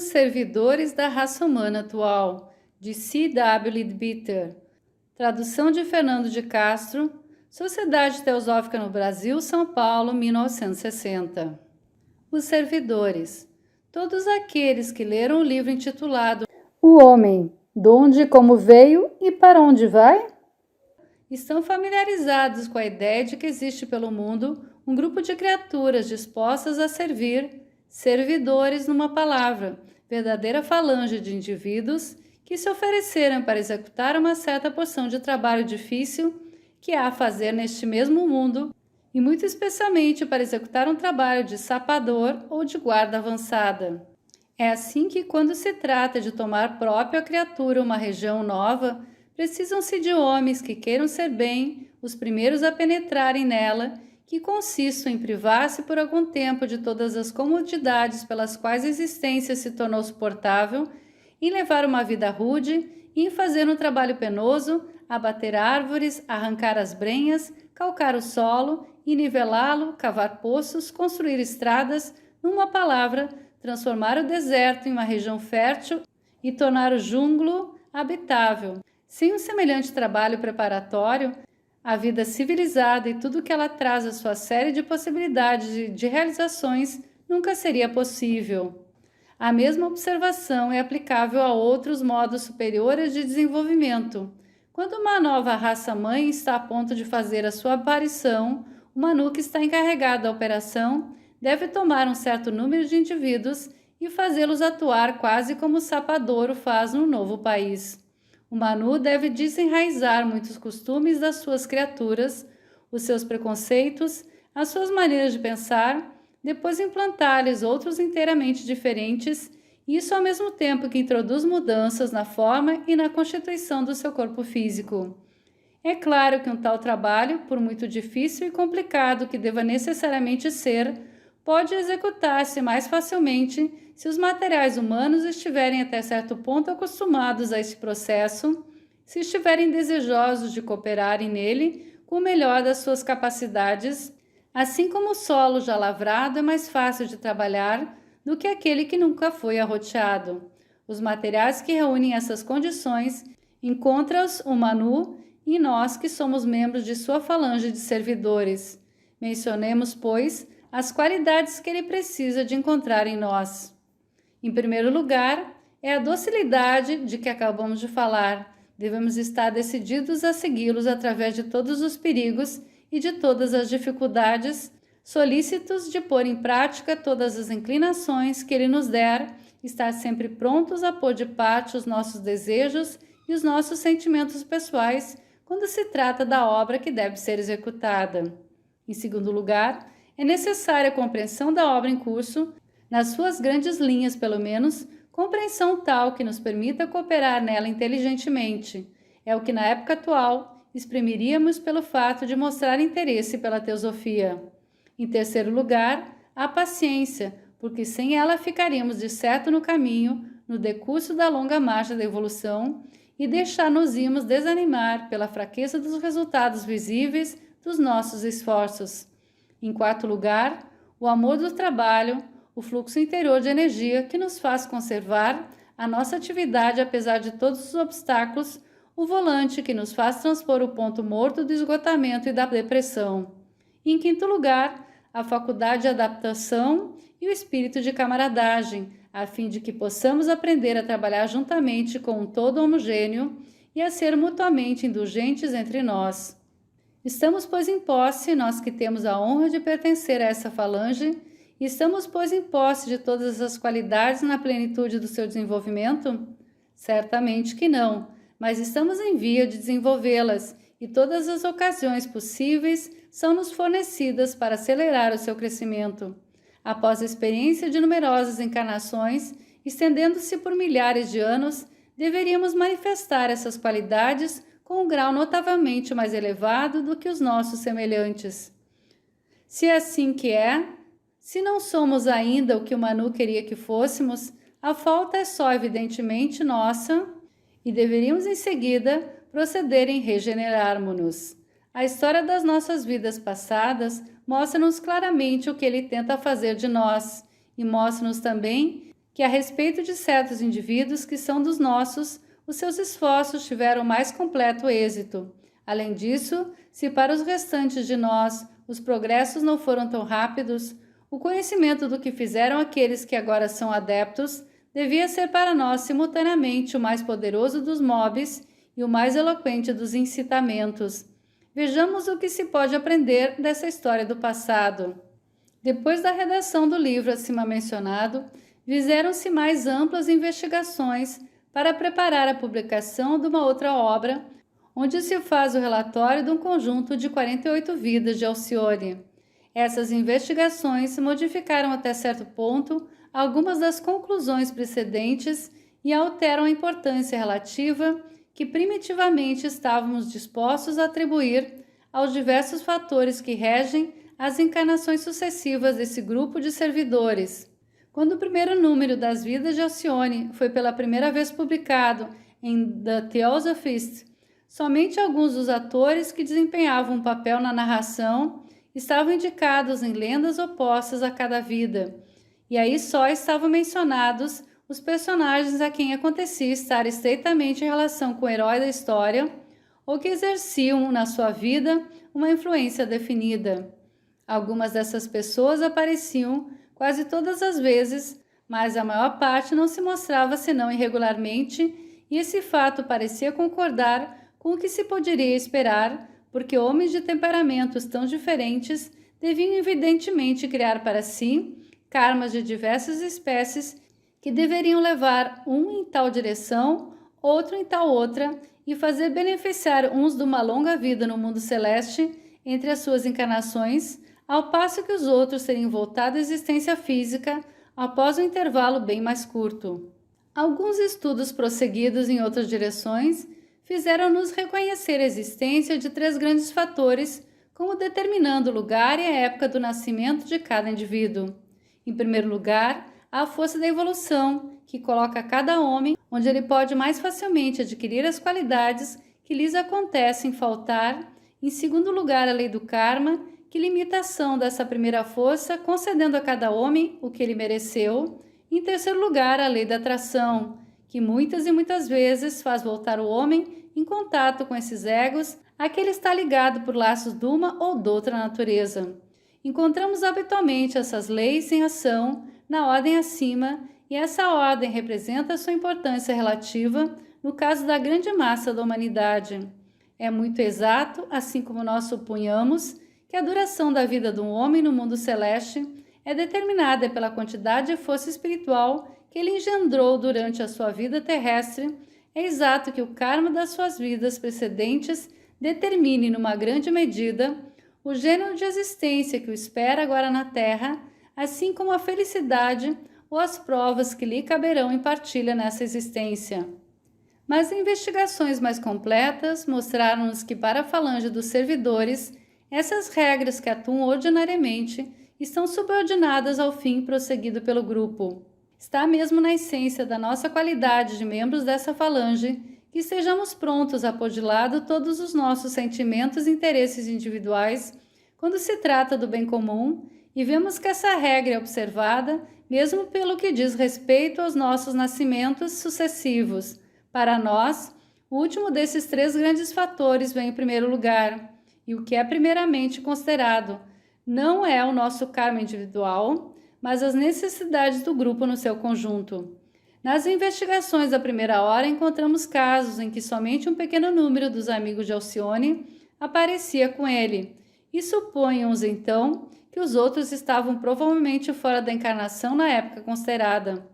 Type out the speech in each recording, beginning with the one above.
servidores da raça humana atual, de C.W. Leadbeater. Tradução de Fernando de Castro, Sociedade Teosófica no Brasil, São Paulo, 1960. Os servidores. Todos aqueles que leram o livro intitulado O Homem, de onde e como veio e para onde vai, estão familiarizados com a ideia de que existe pelo mundo um grupo de criaturas dispostas a servir, servidores numa palavra, verdadeira falange de indivíduos que se ofereceram para executar uma certa porção de trabalho difícil que há a fazer neste mesmo mundo, e muito especialmente para executar um trabalho de sapador ou de guarda avançada. É assim que, quando se trata de tomar próprio a criatura uma região nova, precisam-se de homens que queiram ser bem os primeiros a penetrarem nela, que consistam em privar-se por algum tempo de todas as comodidades pelas quais a existência se tornou suportável, em levar uma vida rude e em fazer um trabalho penoso, abater árvores, arrancar as brenhas, calcar o solo e nivelá-lo, cavar poços, construir estradas, numa palavra, transformar o deserto em uma região fértil e tornar o junglo habitável. Sem um semelhante trabalho preparatório, a vida civilizada e tudo o que ela traz à sua série de possibilidades de realizações nunca seria possível. A mesma observação é aplicável a outros modos superiores de desenvolvimento. Quando uma nova raça-mãe está a ponto de fazer a sua aparição, o Manu que está encarregado da operação deve tomar um certo número de indivíduos e fazê-los atuar quase como o sapadouro faz no novo país. O Manu deve desenraizar muitos costumes das suas criaturas, os seus preconceitos, as suas maneiras de pensar, depois implantar-lhes outros inteiramente diferentes, isso ao mesmo tempo que introduz mudanças na forma e na constituição do seu corpo físico. É claro que um tal trabalho, por muito difícil e complicado que deva necessariamente ser, pode executar-se mais facilmente se os materiais humanos estiverem até certo ponto acostumados a esse processo, se estiverem desejosos de cooperarem nele com o melhor das suas capacidades, assim como o solo já lavrado é mais fácil de trabalhar do que aquele que nunca foi arroteado. Os materiais que reúnem essas condições encontra-os o Manu e nós que somos membros de sua falange de servidores. Mencionemos, pois, as qualidades que ele precisa de encontrar em nós. Em primeiro lugar, é a docilidade de que acabamos de falar. Devemos estar decididos a segui-los através de todos os perigos e de todas as dificuldades, solícitos de pôr em prática todas as inclinações que ele nos der, estar sempre prontos a pôr de parte os nossos desejos e os nossos sentimentos pessoais quando se trata da obra que deve ser executada. Em segundo lugar, é necessária a compreensão da obra em curso, nas suas grandes linhas, pelo menos, compreensão tal que nos permita cooperar nela inteligentemente. É o que na época atual exprimiríamos pelo fato de mostrar interesse pela teosofia. Em terceiro lugar, a paciência, porque sem ela ficaríamos de certo no caminho, no decurso da longa marcha da evolução, e deixar-nos-íamos desanimar pela fraqueza dos resultados visíveis dos nossos esforços. Em quarto lugar, o amor do trabalho, o fluxo interior de energia que nos faz conservar a nossa atividade apesar de todos os obstáculos, o volante que nos faz transpor o ponto morto do esgotamento e da depressão. E em quinto lugar, a faculdade de adaptação e o espírito de camaradagem, a fim de que possamos aprender a trabalhar juntamente com um todo homogêneo e a ser mutuamente indulgentes entre nós. Estamos, pois, em posse, nós que temos a honra de pertencer a essa falange, estamos, pois, em posse de todas as qualidades na plenitude do seu desenvolvimento? Certamente que não, mas estamos em via de desenvolvê-las, e todas as ocasiões possíveis são-nos fornecidas para acelerar o seu crescimento. Após a experiência de numerosas encarnações, estendendo-se por milhares de anos, deveríamos manifestar essas qualidades com um grau notavelmente mais elevado do que os nossos semelhantes. Se é assim que é, se não somos ainda o que o Manu queria que fôssemos, a falta é só evidentemente nossa e deveríamos em seguida proceder em regenerarmos-nos. A história das nossas vidas passadas mostra-nos claramente o que ele tenta fazer de nós e mostra-nos também que a respeito de certos indivíduos que são dos nossos, os seus esforços tiveram mais completo êxito. Além disso, se para os restantes de nós os progressos não foram tão rápidos, o conhecimento do que fizeram aqueles que agora são adeptos devia ser para nós simultaneamente o mais poderoso dos mobs e o mais eloquente dos incitamentos. Vejamos o que se pode aprender dessa história do passado. Depois da redação do livro acima mencionado, fizeram-se mais amplas investigações para preparar a publicação de uma outra obra, onde se faz o relatório de um conjunto de 48 vidas de Alcione. Essas investigações modificaram até certo ponto algumas das conclusões precedentes e alteram a importância relativa que primitivamente estávamos dispostos a atribuir aos diversos fatores que regem as encarnações sucessivas desse grupo de servidores. Quando o primeiro número das Vidas de Alcione foi pela primeira vez publicado em The Theosophist, somente alguns dos atores que desempenhavam um papel na narração estavam indicados em lendas opostas a cada vida, e aí só estavam mencionados os personagens a quem acontecia estar estreitamente em relação com o herói da história ou que exerciam na sua vida uma influência definida. Algumas dessas pessoas apareciam quase todas as vezes, mas a maior parte não se mostrava senão irregularmente, e esse fato parecia concordar com o que se poderia esperar, porque homens de temperamentos tão diferentes deviam evidentemente criar para si karmas de diversas espécies que deveriam levar um em tal direção, outro em tal outra, e fazer beneficiar uns de uma longa vida no mundo celeste entre as suas encarnações, ao passo que os outros teriam voltado à existência física após um intervalo bem mais curto. Alguns estudos prosseguidos em outras direções fizeram-nos reconhecer a existência de 3 grandes fatores como determinando o lugar e a época do nascimento de cada indivíduo. Em primeiro lugar, há a força da evolução, que coloca cada homem onde ele pode mais facilmente adquirir as qualidades que lhes acontecem faltar. Em segundo lugar, a lei do karma, que limita a ação dessa primeira força, concedendo a cada homem o que ele mereceu. Em terceiro lugar, a lei da atração, que muitas e muitas vezes faz voltar o homem em contato com esses egos a que ele está ligado por laços de uma ou de outra natureza. Encontramos habitualmente essas leis em ação na ordem acima, e essa ordem representa a sua importância relativa no caso da grande massa da humanidade. É muito exato, assim como nós supunhamos, que a duração da vida de um homem no mundo celeste é determinada pela quantidade de força espiritual que ele engendrou durante a sua vida terrestre. É exato que o karma das suas vidas precedentes determine, numa grande medida, o gênero de existência que o espera agora na Terra, assim como a felicidade ou as provas que lhe caberão em partilha nessa existência. Mas investigações mais completas mostraram-nos que para a falange dos servidores, essas regras que atuam ordinariamente estão subordinadas ao fim prosseguido pelo grupo. Está mesmo na essência da nossa qualidade de membros dessa falange que estejamos prontos a pôr de lado todos os nossos sentimentos e interesses individuais quando se trata do bem comum, e vemos que essa regra é observada mesmo pelo que diz respeito aos nossos nascimentos sucessivos. Para nós, o último desses 3 grandes fatores vem em primeiro lugar, e o que é primeiramente considerado não é o nosso karma individual, mas as necessidades do grupo no seu conjunto. Nas investigações da primeira hora, encontramos casos em que somente um pequeno número dos amigos de Alcione aparecia com ele, e suponhamos então que os outros estavam provavelmente fora da encarnação na época considerada.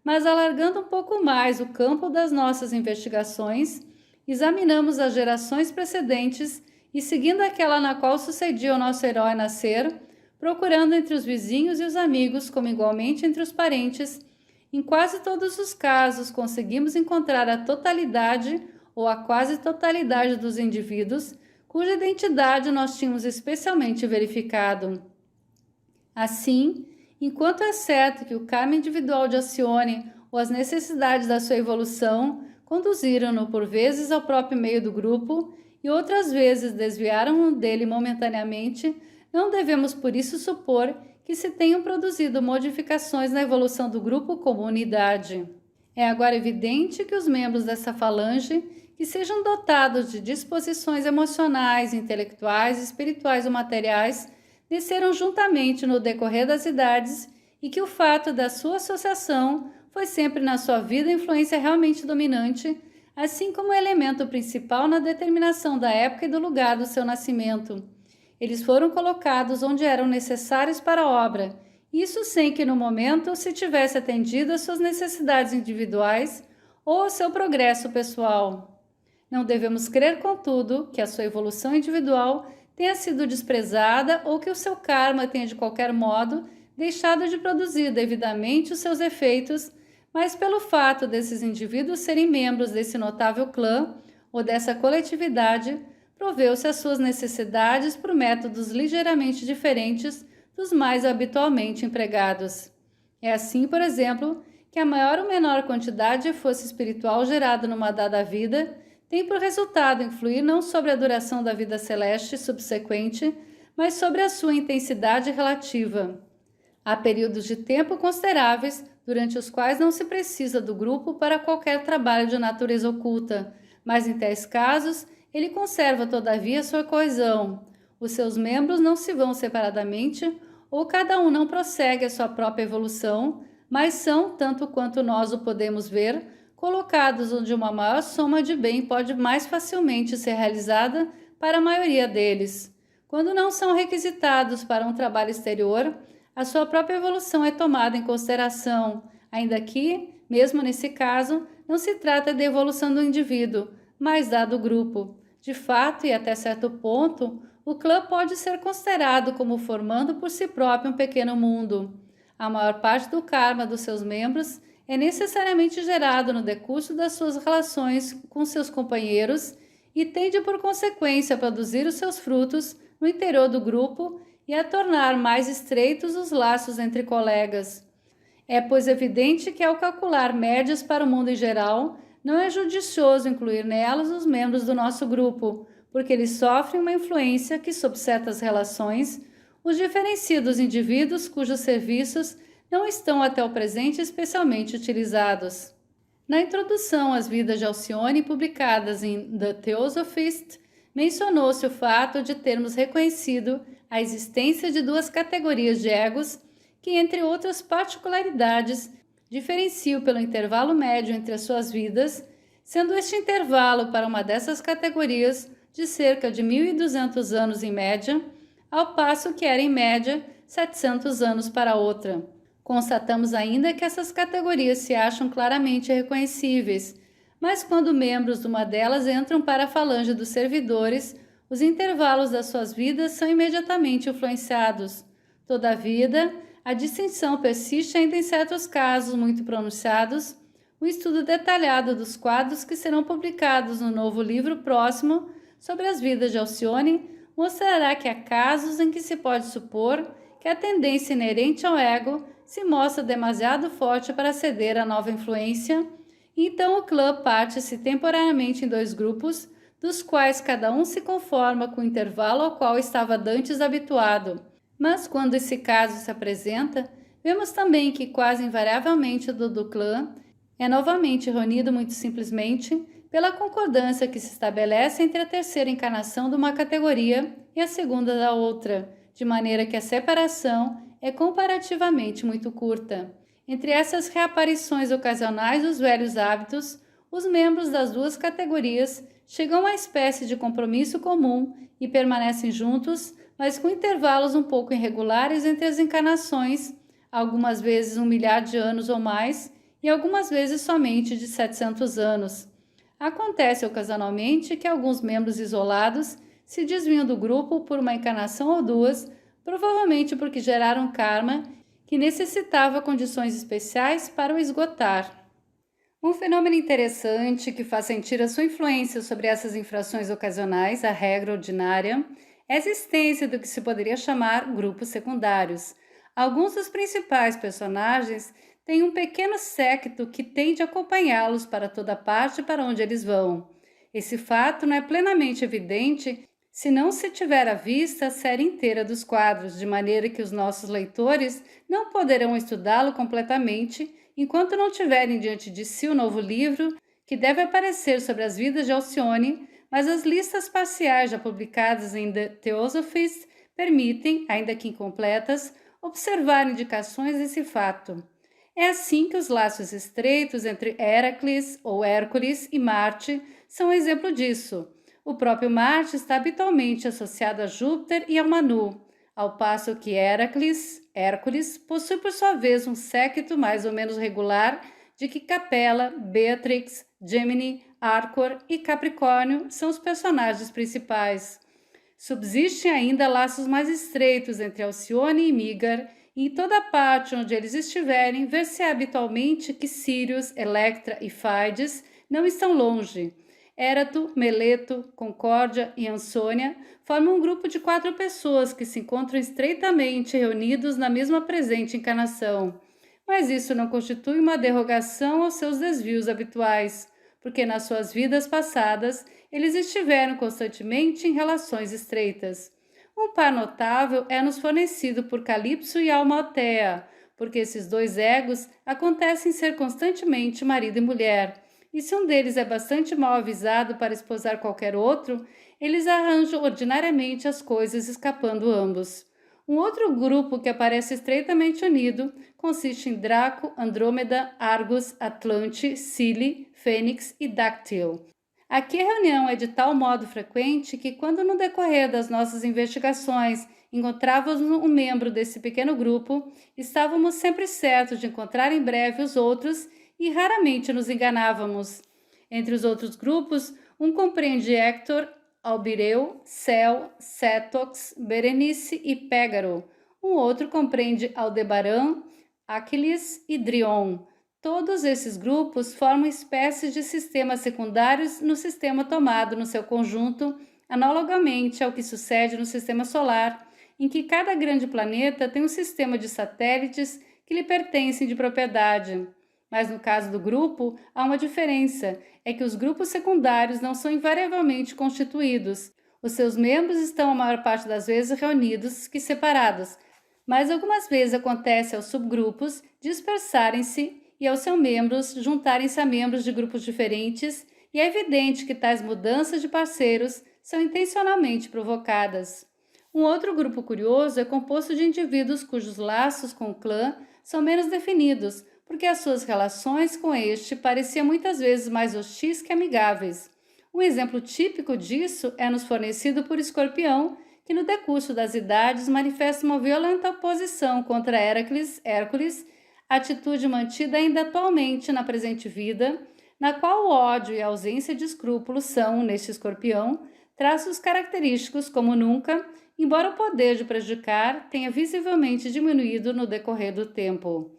Mas alargando um pouco mais o campo das nossas investigações, examinamos as gerações precedentes e seguindo aquela na qual sucedia o nosso herói nascer, procurando entre os vizinhos e os amigos, como igualmente entre os parentes, em quase todos os casos conseguimos encontrar a totalidade ou a quase totalidade dos indivíduos cuja identidade nós tínhamos especialmente verificado. Assim, enquanto é certo que o karma individual de Alcione ou as necessidades da sua evolução conduziram-no por vezes ao próprio meio do grupo e outras vezes desviaram-no dele momentaneamente, não devemos por isso supor que se tenham produzido modificações na evolução do grupo como unidade. É agora evidente que os membros dessa falange que sejam dotados de disposições emocionais, intelectuais, espirituais ou materiais desceram juntamente no decorrer das idades e que o fato da sua associação foi sempre na sua vida influência realmente dominante, assim como o elemento principal na determinação da época e do lugar do seu nascimento. Eles foram colocados onde eram necessários para a obra, isso sem que no momento se tivesse atendido às suas necessidades individuais ou ao seu progresso pessoal. Não devemos crer, contudo, que a sua evolução individual tenha sido desprezada ou que o seu karma tenha de qualquer modo deixado de produzir devidamente os seus efeitos, mas pelo fato desses indivíduos serem membros desse notável clã ou dessa coletividade, proveu-se às suas necessidades por métodos ligeiramente diferentes dos mais habitualmente empregados. É assim, por exemplo, que a maior ou menor quantidade de força espiritual gerada numa dada vida tem por resultado influir não sobre a duração da vida celeste subsequente, mas sobre a sua intensidade relativa. Há períodos de tempo consideráveis durante os quais não se precisa do grupo para qualquer trabalho de natureza oculta, mas em tais casos ele conserva todavia sua coesão. Os seus membros não se vão separadamente ou cada um não prossegue a sua própria evolução, mas são, tanto quanto nós o podemos ver, colocados onde uma maior soma de bem pode mais facilmente ser realizada para a maioria deles. Quando não são requisitados para um trabalho exterior, a sua própria evolução é tomada em consideração, ainda que, mesmo nesse caso, não se trata de evolução do indivíduo, mas da do grupo. De fato, e até certo ponto, o clã pode ser considerado como formando por si próprio um pequeno mundo. A maior parte do karma dos seus membros é necessariamente gerado no decurso das suas relações com seus companheiros e tende por consequência a produzir os seus frutos no interior do grupo e a tornar mais estreitos os laços entre colegas. É, pois, evidente que ao calcular médias para o mundo em geral, não é judicioso incluir nelas os membros do nosso grupo, porque eles sofrem uma influência que, sob certas relações, os diferencia dos indivíduos cujos serviços não estão até o presente especialmente utilizados. Na introdução às vidas de Alcione, publicadas em The Theosophist, mencionou-se o fato de termos reconhecido a existência de duas categorias de egos que, entre outras particularidades, diferenciam pelo intervalo médio entre as suas vidas, sendo este intervalo para uma dessas categorias de cerca de 1.200 anos em média, ao passo que era em média 700 anos para a outra. Constatamos ainda que essas categorias se acham claramente reconhecíveis, mas quando membros de uma delas entram para a falange dos servidores, os intervalos das suas vidas são imediatamente influenciados. Todavia, a distinção persiste ainda em certos casos muito pronunciados. O estudo detalhado dos quadros que serão publicados no novo livro próximo sobre as vidas de Alcione mostrará que há casos em que se pode supor que a tendência inerente ao ego se mostra demasiado forte para ceder à nova influência, e então o clã parte-se temporariamente em dois grupos, dos quais cada um se conforma com o intervalo ao qual estava dantes habituado. Mas quando esse caso se apresenta, vemos também que quase invariavelmente o do clã é novamente reunido muito simplesmente pela concordância que se estabelece entre a terceira encarnação de uma categoria e a segunda da outra, de maneira que a separação é comparativamente muito curta. Entre essas reaparições ocasionais dos velhos hábitos, os membros das duas categorias chegam a uma espécie de compromisso comum e permanecem juntos, mas com intervalos um pouco irregulares entre as encarnações, algumas vezes 1 milhar de anos ou mais, e algumas vezes somente de 700 anos. Acontece ocasionalmente que alguns membros isolados se desviam do grupo por uma encarnação ou duas, provavelmente porque geraram karma que necessitava condições especiais para o esgotar. Um fenômeno interessante que faz sentir a sua influência sobre essas infrações ocasionais, a regra ordinária, é a existência do que se poderia chamar grupos secundários. Alguns dos principais personagens têm um pequeno séquito que tende a acompanhá-los para toda parte para onde eles vão. Esse fato não é plenamente evidente se não se tiver à vista a série inteira dos quadros, de maneira que os nossos leitores não poderão estudá-lo completamente enquanto não tiverem diante de si o novo livro que deve aparecer sobre as vidas de Alcione, mas as listas parciais já publicadas em The Theosophist permitem, ainda que incompletas, observar indicações desse fato. É assim que os laços estreitos entre Heracles ou Hércules e Marte são um exemplo disso. O próprio Marte está habitualmente associado a Júpiter e ao Manu, ao passo que Hércules, possui por sua vez um séquito mais ou menos regular de que Capella, Beatrix, Gemini, Arcor e Capricórnio são os personagens principais. Subsistem ainda laços mais estreitos entre Alcione e Mígar, e em toda parte onde eles estiverem, ver-se habitualmente que Sírius, Electra e Faides não estão longe. Érato, Meleto, Concórdia e Ansônia formam um grupo de 4 pessoas que se encontram estreitamente reunidos na mesma presente encarnação. Mas isso não constitui uma derrogação aos seus desvios habituais, porque nas suas vidas passadas eles estiveram constantemente em relações estreitas. Um par notável é-nos fornecido por Calipso e Almatea, porque esses 2 egos acontecem ser constantemente marido e mulher. E se um deles é bastante mal avisado para esposar qualquer outro, eles arranjam ordinariamente as coisas escapando ambos. Um outro grupo que aparece estreitamente unido consiste em Draco, Andrômeda, Argus, Atlante, Cile, Fênix e Dáctil. Aqui a reunião é de tal modo frequente que, quando no decorrer das nossas investigações encontrávamos um membro desse pequeno grupo, estávamos sempre certos de encontrar em breve os outros e raramente nos enganávamos. Entre os outros grupos, um compreende Hector, Albireu, Cel, Cétox, Berenice e Pégaro. Um outro compreende Aldebaran, Aquiles e Drion. Todos esses grupos formam espécies de sistemas secundários no sistema tomado no seu conjunto, analogamente ao que sucede no sistema solar, em que cada grande planeta tem um sistema de satélites que lhe pertencem de propriedade. Mas no caso do grupo, há uma diferença, é que os grupos secundários não são invariavelmente constituídos. Os seus membros estão a maior parte das vezes reunidos que separados, mas algumas vezes acontece aos subgrupos dispersarem-se e aos seus membros juntarem-se a membros de grupos diferentes, e é evidente que tais mudanças de parceiros são intencionalmente provocadas. Um outro grupo curioso é composto de indivíduos cujos laços com o clã são menos definidos, porque as suas relações com este pareciam muitas vezes mais hostis que amigáveis. Um exemplo típico disso é-nos fornecido por Escorpião, que no decurso das idades manifesta uma violenta oposição contra Hércules, atitude mantida ainda atualmente na presente vida, na qual o ódio e a ausência de escrúpulos são, neste Escorpião, traços característicos como nunca, embora o poder de prejudicar tenha visivelmente diminuído no decorrer do tempo.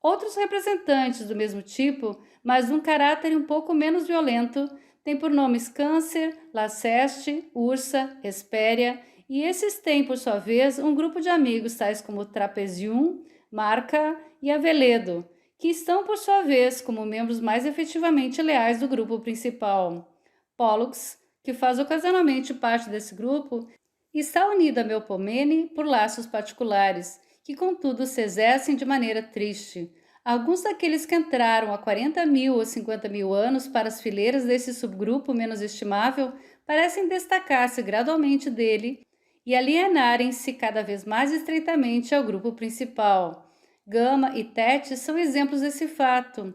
Outros representantes do mesmo tipo, mas de um caráter um pouco menos violento, têm por nomes Câncer, Laceste, Ursa, Hespéria, e esses têm, por sua vez, um grupo de amigos tais como Trapezium, Marca e Aveledo, que estão, por sua vez, como membros mais efetivamente leais do grupo principal. Pollux, que faz ocasionalmente parte desse grupo, está unido a Melpomene por laços particulares, que contudo se exercem de maneira triste. Alguns daqueles que entraram há 40.000 ou 50.000 anos para as fileiras desse subgrupo menos estimável parecem destacar-se gradualmente dele e alienarem-se cada vez mais estreitamente ao grupo principal. Gama e Tétis são exemplos desse fato.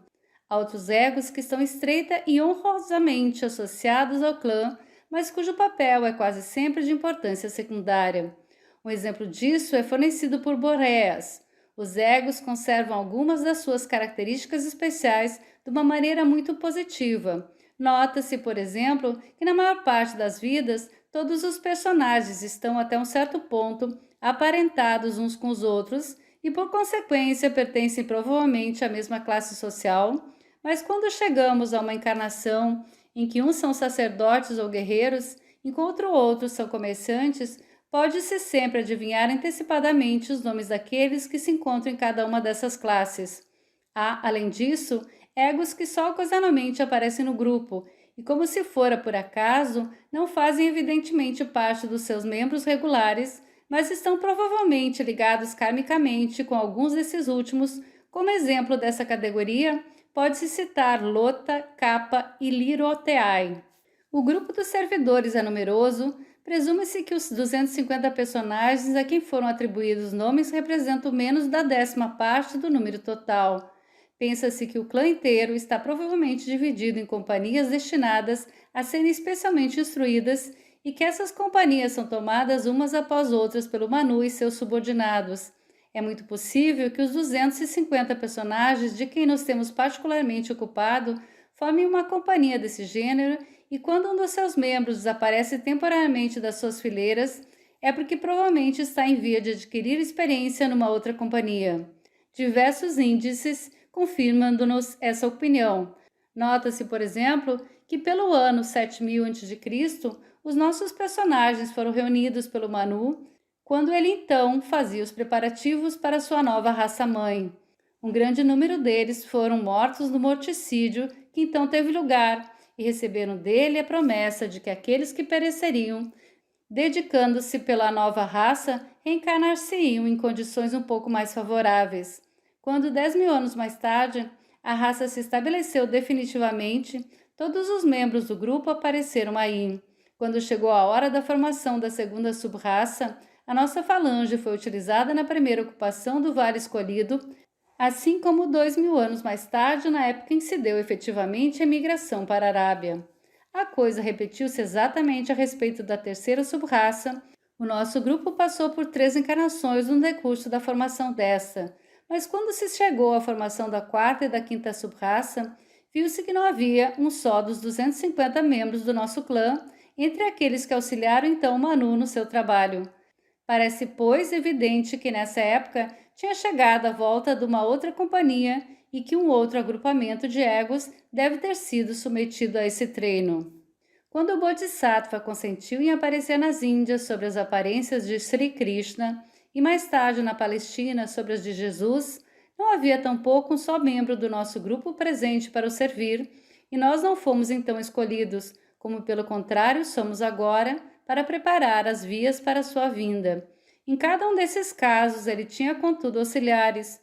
Altos egos que estão estreita e honrosamente associados ao clã, mas cujo papel é quase sempre de importância secundária. Um exemplo disso é fornecido por Boreas. Os egos conservam algumas das suas características especiais de uma maneira muito positiva. Nota-se, por exemplo, que na maior parte das vidas, todos os personagens estão até um certo ponto aparentados uns com os outros e, por consequência, pertencem provavelmente à mesma classe social, mas quando chegamos a uma encarnação em que uns são sacerdotes ou guerreiros, enquanto outros são comerciantes, pode-se sempre adivinhar antecipadamente os nomes daqueles que se encontram em cada uma dessas classes. Há, além disso, egos que só ocasionalmente aparecem no grupo e, como se fora por acaso, não fazem evidentemente parte dos seus membros regulares, mas estão provavelmente ligados karmicamente com alguns desses últimos. Como exemplo dessa categoria, pode-se citar Lota, Kappa e Liroteai. O grupo dos servidores é numeroso. Presume-se que os 250 personagens a quem foram atribuídos nomes representam menos da 10ª parte do número total. Pensa-se que o clã inteiro está provavelmente dividido em companhias destinadas a serem especialmente instruídas e que essas companhias são tomadas umas após outras pelo Manu e seus subordinados. É muito possível que os 250 personagens de quem nos temos particularmente ocupado formem uma companhia desse gênero, e quando um dos seus membros desaparece temporariamente das suas fileiras, é porque provavelmente está em via de adquirir experiência numa outra companhia. Diversos índices confirmam-nos essa opinião. Nota-se, por exemplo, que pelo ano 7000 a.C., os nossos personagens foram reunidos pelo Manu, quando ele então fazia os preparativos para sua nova raça-mãe. Um grande número deles foram mortos no morticídio que então teve lugar e receberam dele a promessa de que aqueles que pereceriam, dedicando-se pela nova raça, reencarnar-se-iam em condições um pouco mais favoráveis. Quando 10.000 anos mais tarde, a raça se estabeleceu definitivamente, todos os membros do grupo apareceram aí. Quando chegou a hora da formação da segunda sub-raça, a nossa falange foi utilizada na primeira ocupação do Vale Escolhido, assim como 2.000 anos mais tarde, na época em que se deu efetivamente a migração para a Arábia. A coisa repetiu-se exatamente a respeito da terceira sub-raça. O nosso grupo passou por 3 encarnações no decurso da formação dessa, mas quando se chegou à formação da quarta e da quinta sub-raça, viu-se que não havia um só dos 250 membros do nosso clã entre aqueles que auxiliaram então o Manu no seu trabalho. Parece, pois, evidente que nessa época tinha chegado a volta de uma outra companhia e que um outro agrupamento de egos deve ter sido submetido a esse treino. Quando o Bodhisattva consentiu em aparecer nas Índias sobre as aparências de Sri Krishna e mais tarde na Palestina sobre as de Jesus, não havia tampouco um só membro do nosso grupo presente para o servir, e nós não fomos então escolhidos, como pelo contrário somos agora, para preparar as vias para sua vinda. Em cada um desses casos ele tinha contudo auxiliares,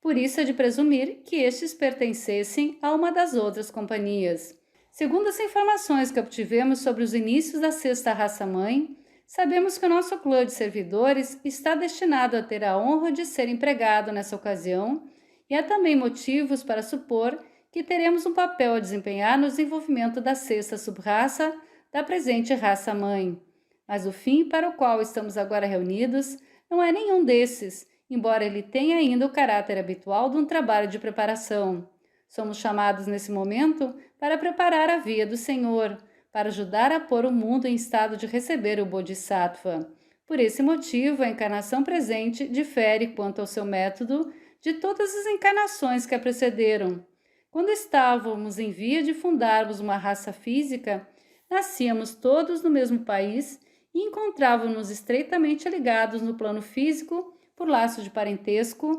por isso é de presumir que estes pertencessem a uma das outras companhias. Segundo as informações que obtivemos sobre os inícios da sexta raça-mãe, sabemos que o nosso clã de servidores está destinado a ter a honra de ser empregado nessa ocasião, e há também motivos para supor que teremos um papel a desempenhar no desenvolvimento da sexta sub-raça da presente raça-mãe. Mas o fim para o qual estamos agora reunidos não é nenhum desses, embora ele tenha ainda o caráter habitual de um trabalho de preparação. Somos chamados nesse momento para preparar a via do Senhor, para ajudar a pôr o mundo em estado de receber o Bodhisattva. Por esse motivo, a encarnação presente difere quanto ao seu método de todas as encarnações que a precederam. Quando estávamos em via de fundarmos uma raça física, nascíamos todos no mesmo país e encontrávamos-nos estreitamente ligados no plano físico por laço de parentesco,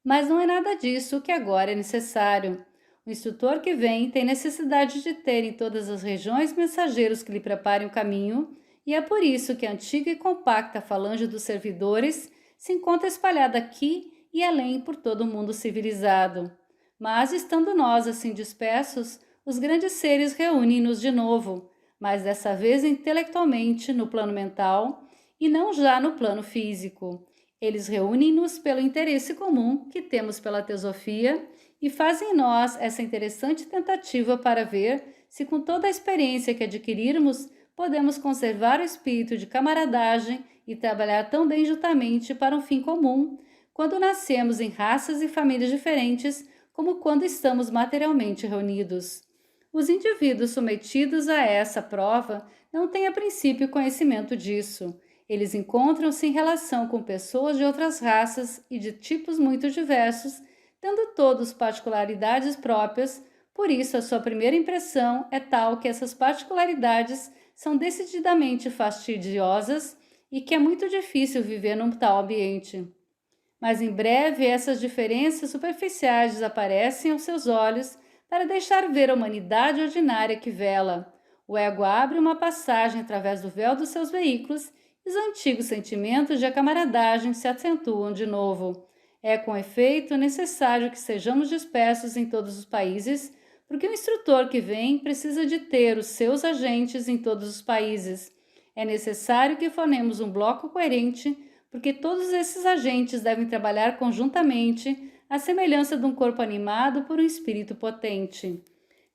mas não é nada disso que agora é necessário. O instrutor que vem tem necessidade de ter em todas as regiões mensageiros que lhe preparem o caminho, e é por isso que a antiga e compacta falange dos servidores se encontra espalhada aqui e além por todo o mundo civilizado. Mas, estando nós assim dispersos, os grandes seres reúnem-nos de novo, mas dessa vez intelectualmente no plano mental e não já no plano físico. Eles reúnem-nos pelo interesse comum que temos pela teosofia e fazem em nós essa interessante tentativa para ver se com toda a experiência que adquirirmos podemos conservar o espírito de camaradagem e trabalhar tão bem juntamente para um fim comum, quando nascemos em raças e famílias diferentes como quando estamos materialmente reunidos. Os indivíduos submetidos a essa prova não têm a princípio conhecimento disso. Eles encontram-se em relação com pessoas de outras raças e de tipos muito diversos, tendo todos particularidades próprias, por isso a sua primeira impressão é tal que essas particularidades são decididamente fastidiosas e que é muito difícil viver num tal ambiente. Mas em breve essas diferenças superficiais desaparecem aos seus olhos, para deixar ver a humanidade ordinária que vela. O ego abre uma passagem através do véu dos seus veículos e os antigos sentimentos de acamaradagem se acentuam de novo. É, com efeito, necessário que sejamos dispersos em todos os países, porque o instrutor que vem precisa de ter os seus agentes em todos os países. É necessário que formemos um bloco coerente, porque todos esses agentes devem trabalhar conjuntamente, à semelhança de um corpo animado por um espírito potente.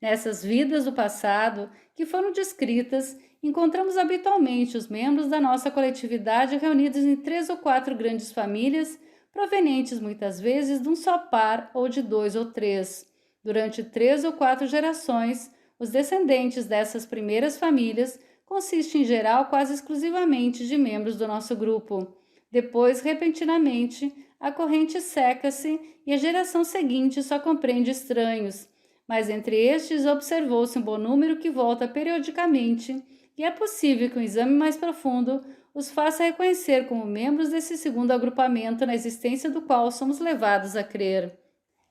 Nessas vidas do passado, que foram descritas, encontramos habitualmente os membros da nossa coletividade reunidos em 3 ou 4 grandes famílias, provenientes muitas vezes de um só par ou de 2 ou 3. Durante 3 ou 4 gerações, os descendentes dessas primeiras famílias consistem em geral quase exclusivamente de membros do nosso grupo. Depois, repentinamente, a corrente seca-se e a geração seguinte só compreende estranhos, mas entre estes observou-se um bom número que volta periodicamente, e é possível que um exame mais profundo os faça reconhecer como membros desse segundo agrupamento na existência do qual somos levados a crer.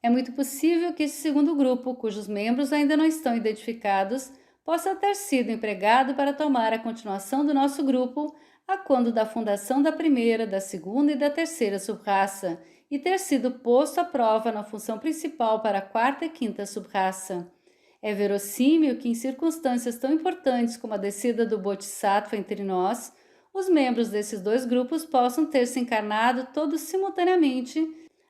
É muito possível que esse segundo grupo, cujos membros ainda não estão identificados, possa ter sido empregado para tomar a continuação do nosso grupo a quando da fundação da primeira, da segunda e da terceira subraça, e ter sido posto à prova na função principal para a quarta e quinta subraça. É verossímil que, em circunstâncias tão importantes como a descida do Bodhisattva entre nós, os membros desses 2 grupos possam ter se encarnado todos simultaneamente,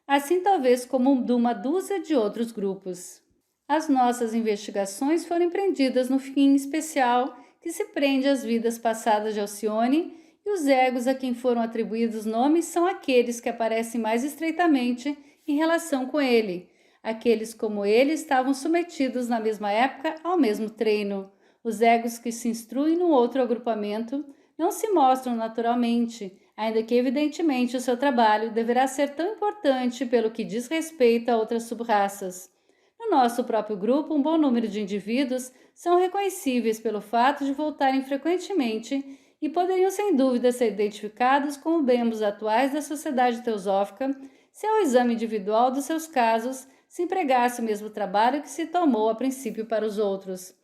assim talvez como de uma dúzia de outros grupos. As nossas investigações foram empreendidas no fim especial que se prende às vidas passadas de Alcione, e os egos a quem foram atribuídos nomes são aqueles que aparecem mais estreitamente em relação com ele. Aqueles como ele estavam submetidos na mesma época ao mesmo treino. Os egos que se instruem no outro agrupamento não se mostram naturalmente, ainda que evidentemente o seu trabalho deverá ser tão importante pelo que diz respeito a outras subraças. No nosso próprio grupo, um bom número de indivíduos são reconhecíveis pelo fato de voltarem frequentemente e poderiam sem dúvida ser identificados como membros atuais da Sociedade Teosófica se ao exame individual dos seus casos se empregasse o mesmo trabalho que se tomou a princípio para os outros.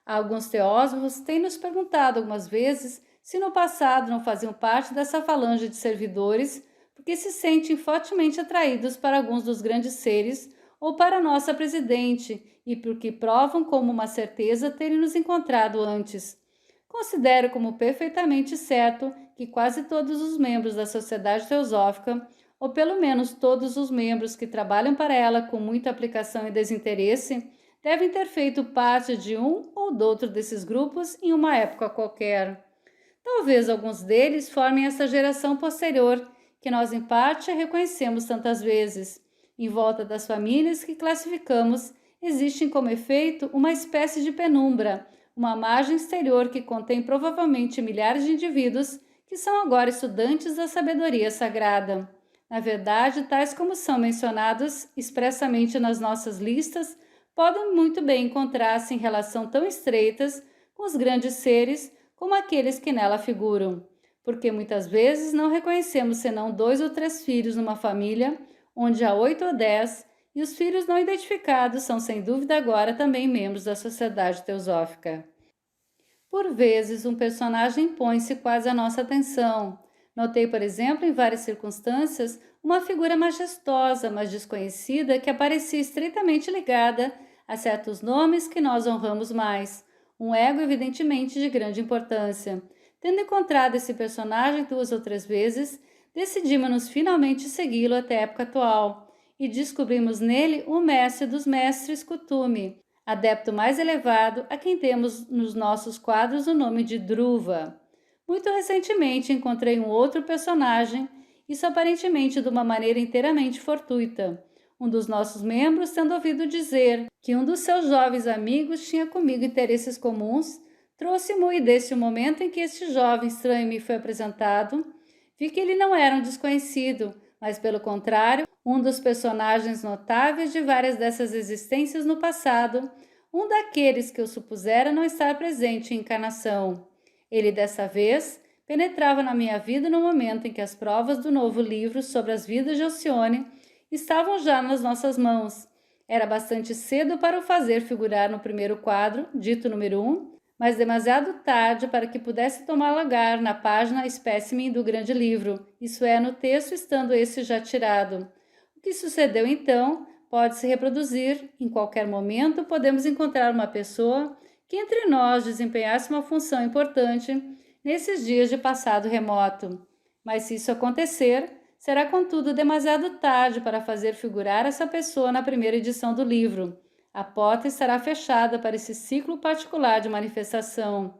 Alguns teósofos têm nos perguntado algumas vezes se no passado não faziam parte dessa falange de servidores, porque se sentem fortemente atraídos para alguns dos grandes seres ou para nossa presidente, e porque provam como uma certeza terem nos encontrado antes. Considero como perfeitamente certo que quase todos os membros da Sociedade Teosófica, ou pelo menos todos os membros que trabalham para ela com muita aplicação e desinteresse, devem ter feito parte de um ou do outro desses grupos em uma época qualquer. Talvez alguns deles formem essa geração posterior, que nós em parte reconhecemos tantas vezes. Em volta das famílias que classificamos, existem como efeito uma espécie de penumbra, uma margem exterior que contém provavelmente milhares de indivíduos que são agora estudantes da sabedoria sagrada. Na verdade, tais como são mencionados expressamente nas nossas listas, podem muito bem encontrar-se em relação tão estreitas com os grandes seres como aqueles que nela figuram, porque muitas vezes não reconhecemos senão 2 ou 3 filhos numa família, onde há 8 ou 10, e os filhos não identificados são sem dúvida agora também membros da Sociedade Teosófica. Por vezes, um personagem impõe-se quase à nossa atenção. Notei, por exemplo, em várias circunstâncias, uma figura majestosa, mas desconhecida, que aparecia estreitamente ligada a certos nomes que nós honramos mais. Um ego evidentemente de grande importância. Tendo encontrado esse personagem 2 ou 3 vezes, decidimos-nos finalmente segui-lo até a época atual, e descobrimos nele o mestre dos mestres Kutumi, adepto mais elevado a quem temos nos nossos quadros o nome de Dhruva. Muito recentemente encontrei um outro personagem, isso aparentemente de uma maneira inteiramente fortuita. Um dos nossos membros tendo ouvido dizer que um dos seus jovens amigos tinha comigo interesses comuns, trouxe-mo e desde o momento em que este jovem estranho me foi apresentado, vi que ele não era um desconhecido, mas pelo contrário, um dos personagens notáveis de várias dessas existências no passado, um daqueles que eu supusera não estar presente em encarnação. Ele, dessa vez, penetrava na minha vida no momento em que as provas do novo livro sobre as vidas de Alcione estavam já nas nossas mãos. Era bastante cedo para o fazer figurar no primeiro quadro, dito número 1, mas demasiado tarde para que pudesse tomar lugar na página espécimen do grande livro, isso é, no texto estando esse já tirado. O que sucedeu então pode se reproduzir. Em qualquer momento podemos encontrar uma pessoa que entre nós desempenhasse uma função importante nesses dias de passado remoto. Mas se isso acontecer, será contudo demasiado tarde para fazer figurar essa pessoa na primeira edição do livro. A porta estará fechada para esse ciclo particular de manifestação.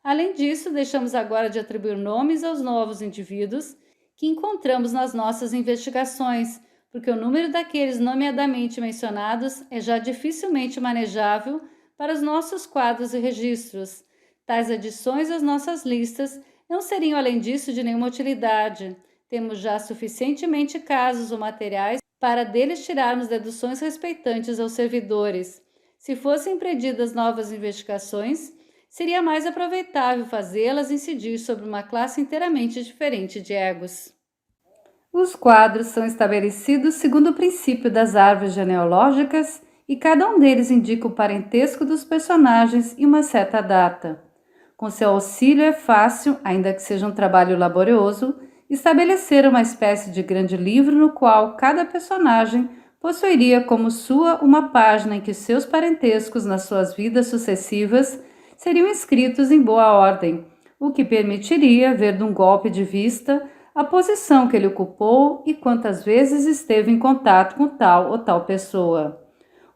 Além disso, deixamos agora de atribuir nomes aos novos indivíduos que encontramos nas nossas investigações, porque o número daqueles nomeadamente mencionados é já dificilmente manejável para os nossos quadros e registros. Tais adições às nossas listas não seriam, além disso, de nenhuma utilidade. Temos já suficientemente casos ou materiais para deles tirarmos deduções respeitantes aos servidores. Se fossem empreendidas novas investigações, seria mais aproveitável fazê-las incidir sobre uma classe inteiramente diferente de egos. Os quadros são estabelecidos segundo o princípio das árvores genealógicas e cada um deles indica o parentesco dos personagens e uma certa data. Com seu auxílio é fácil, ainda que seja um trabalho laborioso, estabelecer uma espécie de grande livro no qual cada personagem possuiria como sua uma página em que seus parentescos nas suas vidas sucessivas seriam escritos em boa ordem, o que permitiria ver de um golpe de vista a posição que ele ocupou e quantas vezes esteve em contato com tal ou tal pessoa.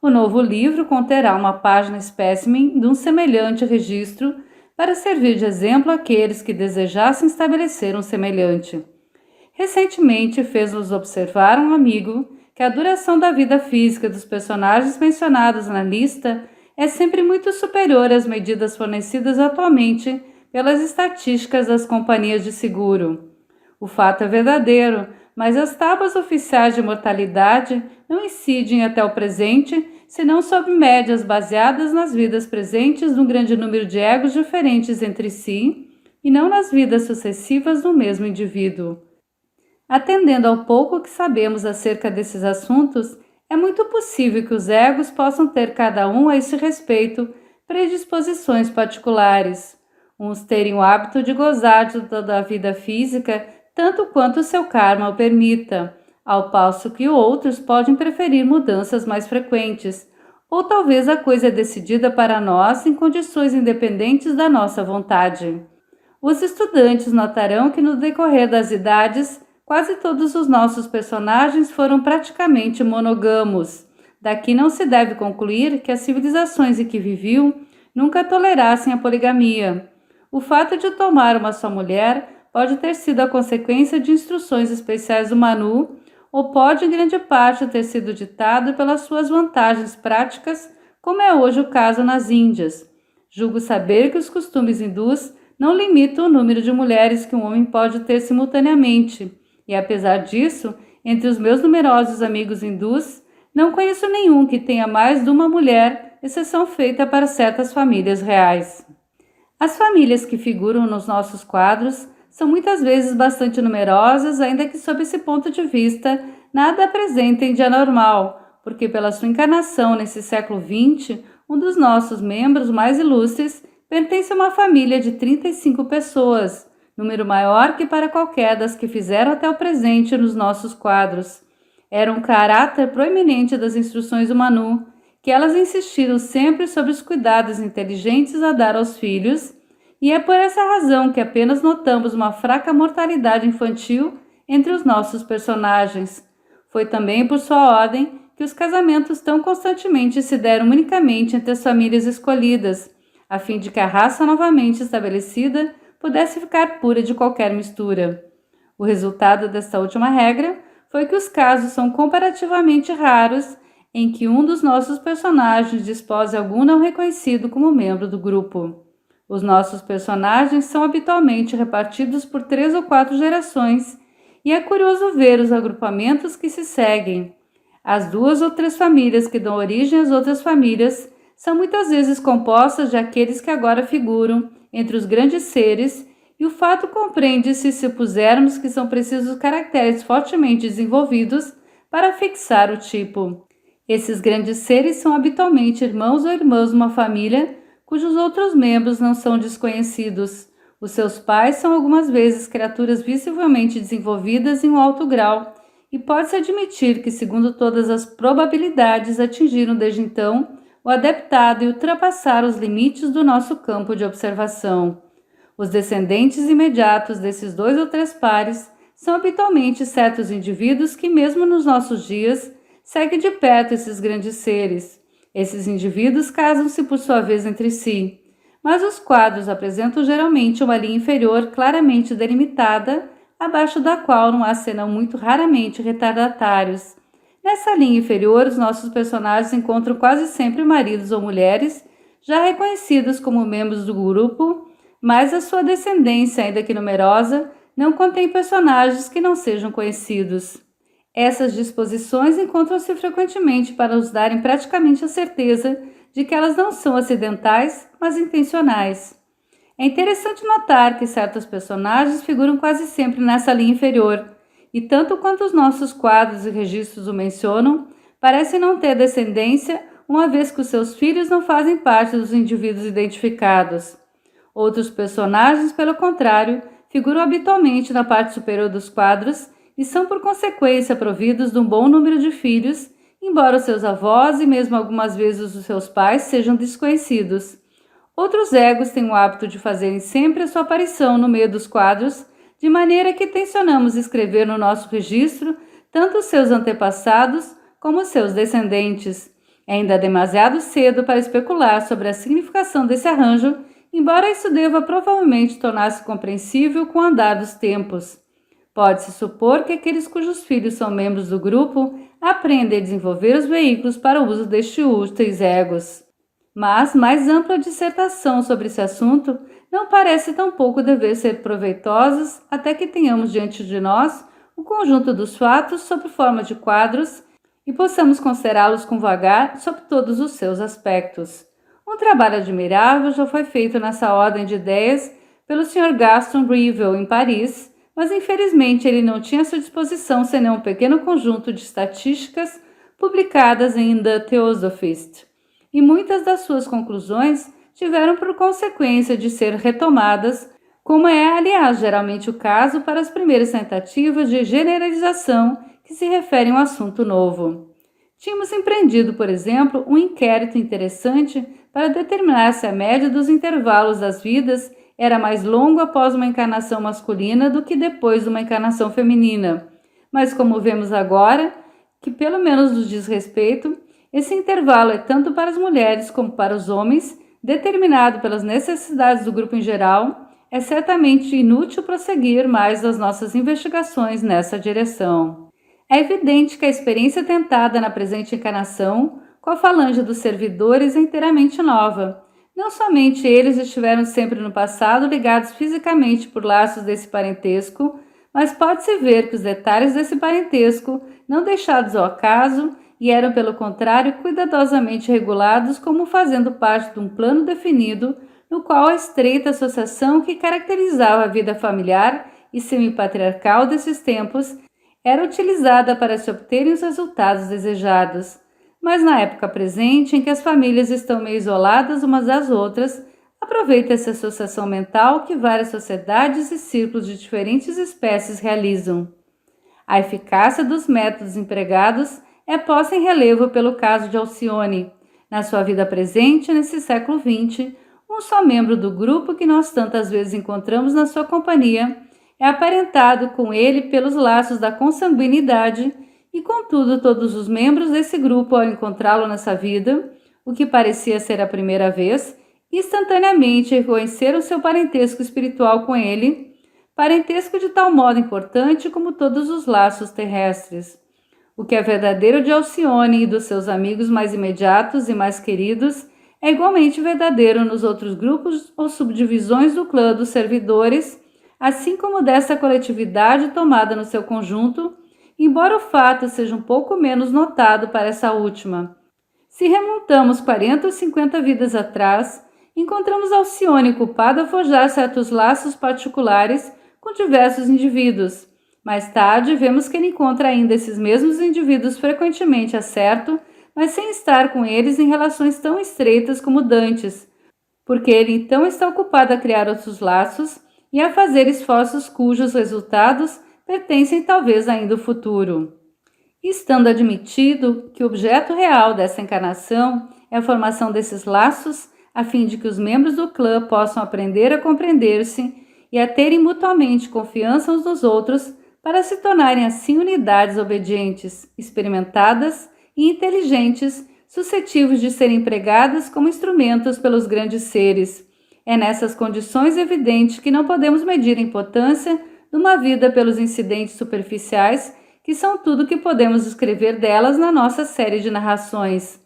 O novo livro conterá uma página espécimen de um semelhante registro para servir de exemplo àqueles que desejassem estabelecer um semelhante. Recentemente fez-nos observar um amigo que a duração da vida física dos personagens mencionados na lista é sempre muito superior às medidas fornecidas atualmente pelas estatísticas das companhias de seguro. O fato é verdadeiro, mas as tábuas oficiais de mortalidade não incidem até o presente, senão sob médias baseadas nas vidas presentes de um grande número de egos diferentes entre si e não nas vidas sucessivas do mesmo indivíduo. Atendendo ao pouco que sabemos acerca desses assuntos, é muito possível que os egos possam ter cada um a esse respeito predisposições particulares. Uns terem o hábito de gozar de toda a vida física tanto quanto o seu karma o permita, ao passo que outros podem preferir mudanças mais frequentes, ou talvez a coisa é decidida para nós em condições independentes da nossa vontade. Os estudantes notarão que no decorrer das idades, quase todos os nossos personagens foram praticamente monogamos. Daqui não se deve concluir que as civilizações em que viviam nunca tolerassem a poligamia. O fato de tomar uma só mulher pode ter sido a consequência de instruções especiais do Manu, ou pode em grande parte ter sido ditado pelas suas vantagens práticas, como é hoje o caso nas Índias. Julgo saber que os costumes hindus não limitam o número de mulheres que um homem pode ter simultaneamente, e apesar disso, entre os meus numerosos amigos hindus, não conheço nenhum que tenha mais de uma mulher, exceção feita para certas famílias reais. As famílias que figuram nos nossos quadros são muitas vezes bastante numerosas, ainda que sob esse ponto de vista nada apresentem de anormal, porque pela sua encarnação nesse século XX, um dos nossos membros mais ilustres pertence a uma família de 35 pessoas, número maior que para qualquer das que fizeram até o presente nos nossos quadros. Era um caráter proeminente das instruções do Manu, que elas insistiram sempre sobre os cuidados inteligentes a dar aos filhos, e é por essa razão que apenas notamos uma fraca mortalidade infantil entre os nossos personagens. Foi também por sua ordem que os casamentos tão constantemente se deram unicamente entre as famílias escolhidas, a fim de que a raça novamente estabelecida pudesse ficar pura de qualquer mistura. O resultado desta última regra foi que os casos são comparativamente raros em que um dos nossos personagens dispose algum não reconhecido como membro do grupo. Os nossos personagens são habitualmente repartidos por 3 ou 4 gerações, e é curioso ver os agrupamentos que se seguem. As 2 ou 3 famílias que dão origem às outras famílias são muitas vezes compostas de aqueles que agora figuram entre os grandes seres, e o fato compreende-se se supusermos que são precisos caracteres fortemente desenvolvidos para fixar o tipo. Esses grandes seres são habitualmente irmãos ou irmãs de uma família cujos outros membros não são desconhecidos. Os seus pais são algumas vezes criaturas visivelmente desenvolvidas em um alto grau, e pode-se admitir que, segundo todas as probabilidades, atingiram desde então o adaptado e ultrapassaram os limites do nosso campo de observação. Os descendentes imediatos desses 2 ou 3 pares são habitualmente certos indivíduos que, mesmo nos nossos dias, seguem de perto esses grandes seres. Esses indivíduos casam-se por sua vez entre si, mas os quadros apresentam geralmente uma linha inferior claramente delimitada, abaixo da qual não há senão muito raramente retardatários. Nessa linha inferior, os nossos personagens encontram quase sempre maridos ou mulheres, já reconhecidos como membros do grupo, mas a sua descendência, ainda que numerosa, não contém personagens que não sejam conhecidos. Essas disposições encontram-se frequentemente para nos darem praticamente a certeza de que elas não são acidentais, mas intencionais. É interessante notar que certos personagens figuram quase sempre nessa linha inferior, e tanto quanto os nossos quadros e registros o mencionam, parecem não ter descendência, uma vez que os seus filhos não fazem parte dos indivíduos identificados. Outros personagens, pelo contrário, figuram habitualmente na parte superior dos quadros e são, por consequência, providos de um bom número de filhos, embora os seus avós e mesmo algumas vezes os seus pais sejam desconhecidos. Outros egos têm o hábito de fazerem sempre a sua aparição no meio dos quadros, de maneira que tencionamos escrever no nosso registro tanto os seus antepassados como os seus descendentes. É ainda demasiado cedo para especular sobre a significação desse arranjo, embora isso deva provavelmente tornar-se compreensível com o andar dos tempos. Pode-se supor que aqueles cujos filhos são membros do grupo aprendem a desenvolver os veículos para o uso destes úteis egos. Mas mais ampla dissertação sobre esse assunto não parece tampouco dever ser proveitosa até que tenhamos diante de nós o conjunto dos fatos sob forma de quadros e possamos considerá-los com vagar sob todos os seus aspectos. Um trabalho admirável já foi feito nessa ordem de ideias pelo Sr. Gaston Revell em Paris, mas infelizmente ele não tinha à sua disposição senão um pequeno conjunto de estatísticas publicadas em The Theosophist, e muitas das suas conclusões tiveram por consequência de ser retomadas, como é, aliás, geralmente o caso para as primeiras tentativas de generalização que se referem a um assunto novo. Tínhamos empreendido, por exemplo, um inquérito interessante para determinar se a média dos intervalos das vidas era mais longo após uma encarnação masculina do que depois de uma encarnação feminina. Mas como vemos agora, que pelo menos nos diz respeito, esse intervalo é tanto para as mulheres como para os homens, determinado pelas necessidades do grupo em geral, é certamente inútil prosseguir mais as nossas investigações nessa direção. É evidente que a experiência tentada na presente encarnação com a falange dos servidores é inteiramente nova. Não somente eles estiveram sempre no passado ligados fisicamente por laços desse parentesco, mas pode-se ver que os detalhes desse parentesco, não deixados ao acaso, e eram, pelo contrário, cuidadosamente regulados como fazendo parte de um plano definido, no qual a estreita associação que caracterizava a vida familiar e semi-patriarcal desses tempos era utilizada para se obterem os resultados desejados. Mas na época presente, em que as famílias estão meio isoladas umas das outras, aproveita essa associação mental que várias sociedades e círculos de diferentes espécies realizam. A eficácia dos métodos empregados é posta em relevo pelo caso de Alcione. Na sua vida presente, nesse século XX, um só membro do grupo que nós tantas vezes encontramos na sua companhia é aparentado com ele pelos laços da consanguinidade e, contudo, todos os membros desse grupo, ao encontrá-lo nessa vida, o que parecia ser a primeira vez, instantaneamente reconheceram seu parentesco espiritual com ele, parentesco de tal modo importante como todos os laços terrestres. O que é verdadeiro de Alcione e dos seus amigos mais imediatos e mais queridos é igualmente verdadeiro nos outros grupos ou subdivisões do clã dos servidores, assim como dessa coletividade tomada no seu conjunto, embora o fato seja um pouco menos notado para essa última. Se remontamos 40 ou 50 vidas atrás, encontramos Alcione culpada a forjar certos laços particulares com diversos indivíduos. Mais tarde, vemos que ele encontra ainda esses mesmos indivíduos frequentemente acerto mas sem estar com eles em relações tão estreitas como dantes, porque ele então está ocupado a criar outros laços e a fazer esforços cujos resultados pertencem talvez ainda ao futuro. Estando admitido que o objeto real dessa encarnação é a formação desses laços, a fim de que os membros do clã possam aprender a compreender-se e a terem mutuamente confiança uns nos outros para se tornarem assim unidades obedientes, experimentadas e inteligentes, suscetíveis de serem empregadas como instrumentos pelos grandes seres. É nessas condições evidente que não podemos medir a importância de uma vida pelos incidentes superficiais, que são tudo que podemos escrever delas na nossa série de narrações.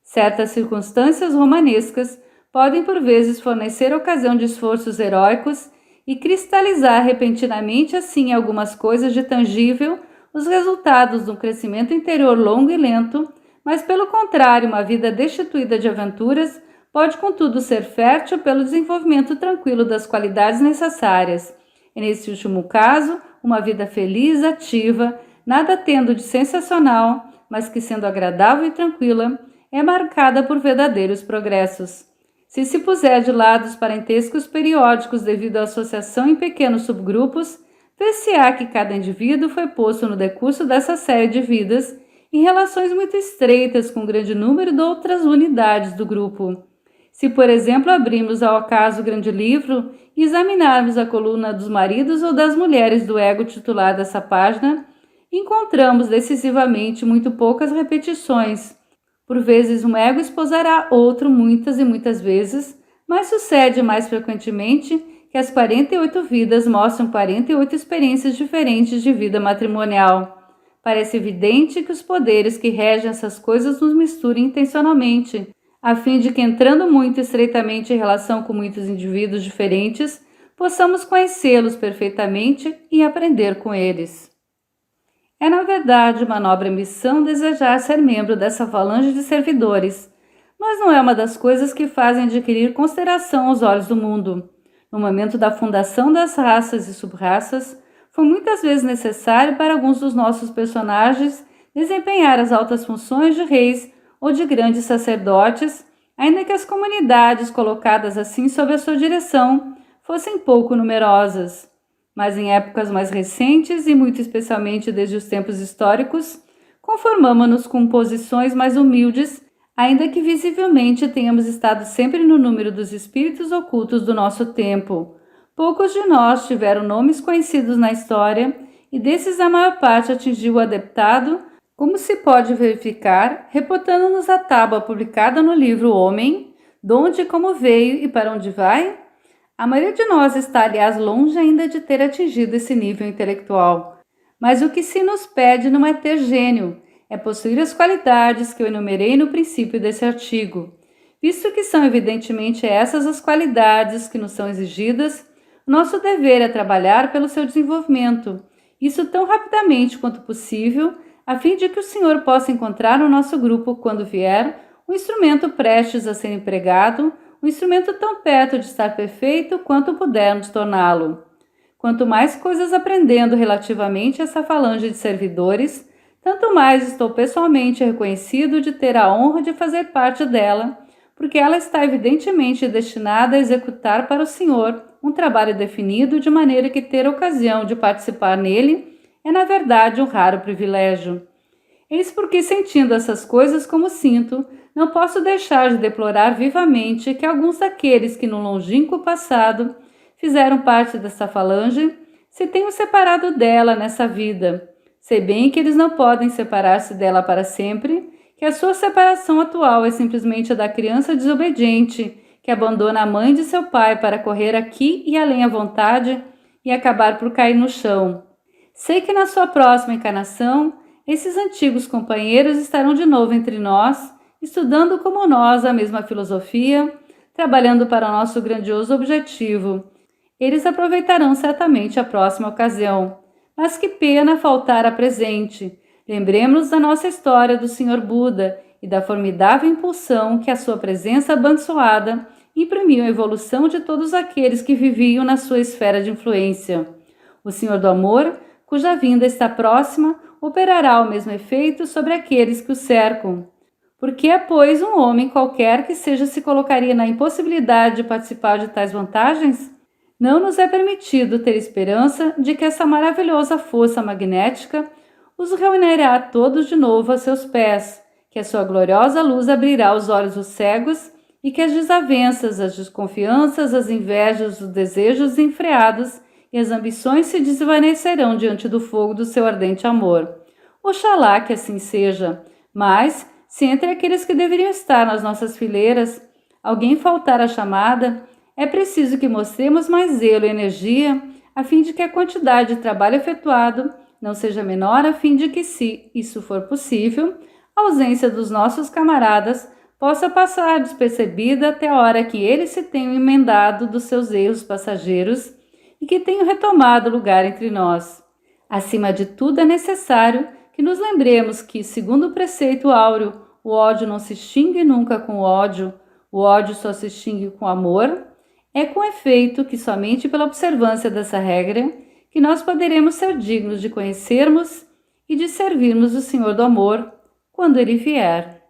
Certas circunstâncias romanescas podem por vezes fornecer ocasião de esforços heróicos e cristalizar repentinamente assim algumas coisas de tangível os resultados de um crescimento interior longo e lento, mas pelo contrário, uma vida destituída de aventuras pode contudo ser fértil pelo desenvolvimento tranquilo das qualidades necessárias. E nesse último caso, uma vida feliz, ativa, nada tendo de sensacional, mas que sendo agradável e tranquila, é marcada por verdadeiros progressos. Se puser de lado os parentescos periódicos devido à associação em pequenos subgrupos, ver-se-á que cada indivíduo foi posto no decurso dessa série de vidas em relações muito estreitas com um grande número de outras unidades do grupo. Se, por exemplo, abrirmos ao acaso o grande livro e examinarmos a coluna dos maridos ou das mulheres do ego titular dessa página, encontramos decisivamente muito poucas repetições. Por vezes um ego esposará outro muitas e muitas vezes, mas sucede mais frequentemente que as 48 vidas mostram 48 experiências diferentes de vida matrimonial. Parece evidente que os poderes que regem essas coisas nos misturem intencionalmente, a fim de que, entrando muito estreitamente em relação com muitos indivíduos diferentes, possamos conhecê-los perfeitamente e aprender com eles. É, na verdade, uma nobre missão desejar ser membro dessa falange de servidores, mas não é uma das coisas que fazem adquirir consideração aos olhos do mundo. No momento da fundação das raças e subraças, foi muitas vezes necessário para alguns dos nossos personagens desempenhar as altas funções de reis ou de grandes sacerdotes, ainda que as comunidades colocadas assim sob a sua direção fossem pouco numerosas. Mas em épocas mais recentes, e muito especialmente desde os tempos históricos, conformamo-nos com posições mais humildes, ainda que visivelmente tenhamos estado sempre no número dos espíritos ocultos do nosso tempo. Poucos de nós tiveram nomes conhecidos na história, e desses a maior parte atingiu o adeptado, como se pode verificar, reportando-nos a tábua publicada no livro Homem, donde e como veio e para onde vai. A maioria de nós está, aliás, longe ainda de ter atingido esse nível intelectual. Mas o que se nos pede não é ter gênio, é possuir as qualidades que eu enumerei no princípio desse artigo. Visto que são evidentemente essas as qualidades que nos são exigidas, nosso dever é trabalhar pelo seu desenvolvimento, isso tão rapidamente quanto possível, a fim de que o Senhor possa encontrar no nosso grupo, quando vier, um instrumento prestes a ser empregado, um instrumento tão perto de estar perfeito quanto pudermos torná-lo. Quanto mais coisas aprendendo relativamente a essa falange de servidores, tanto mais estou pessoalmente reconhecido de ter a honra de fazer parte dela, porque ela está evidentemente destinada a executar para o Senhor um trabalho definido, de maneira que ter ocasião de participar nele é, na verdade, um raro privilégio. Eis porque, sentindo essas coisas como sinto, não posso deixar de deplorar vivamente que alguns daqueles que no longínquo passado fizeram parte dessa falange se tenham separado dela nessa vida. Sei bem que eles não podem separar-se dela para sempre, que a sua separação atual é simplesmente a da criança desobediente, que abandona a mãe de seu pai para correr aqui e além à vontade e acabar por cair no chão. Sei que na sua próxima encarnação, esses antigos companheiros estarão de novo entre nós, estudando como nós a mesma filosofia, trabalhando para o nosso grandioso objetivo. Eles aproveitarão certamente a próxima ocasião. Mas que pena faltar a presente. Lembremos da nossa história do Sr. Buda e da formidável impulsão que a sua presença abençoada imprimiu à evolução de todos aqueles que viviam na sua esfera de influência. O Senhor do Amor, cuja vinda está próxima, operará o mesmo efeito sobre aqueles que o cercam. Porque é, pois, um homem qualquer que seja se colocaria na impossibilidade de participar de tais vantagens? Não nos é permitido ter esperança de que essa maravilhosa força magnética os reunirá todos de novo a seus pés, que a sua gloriosa luz abrirá os olhos dos cegos e que as desavenças, as desconfianças, as invejas, os desejos desenfreados e as ambições se desvanecerão diante do fogo do seu ardente amor. Oxalá que assim seja, mas, se entre aqueles que deveriam estar nas nossas fileiras alguém faltar à chamada, é preciso que mostremos mais zelo e energia, a fim de que a quantidade de trabalho efetuado não seja menor, a fim de que, se isso for possível, a ausência dos nossos camaradas possa passar despercebida até a hora que eles se tenham emendado dos seus erros passageiros e que tenham retomado lugar entre nós. Acima de tudo, é necessário que nos lembremos que, segundo o preceito áureo, o ódio não se extingue nunca com o ódio só se extingue com o amor. É com efeito que somente pela observância dessa regra que nós poderemos ser dignos de conhecermos e de servirmos o Senhor do amor quando ele vier.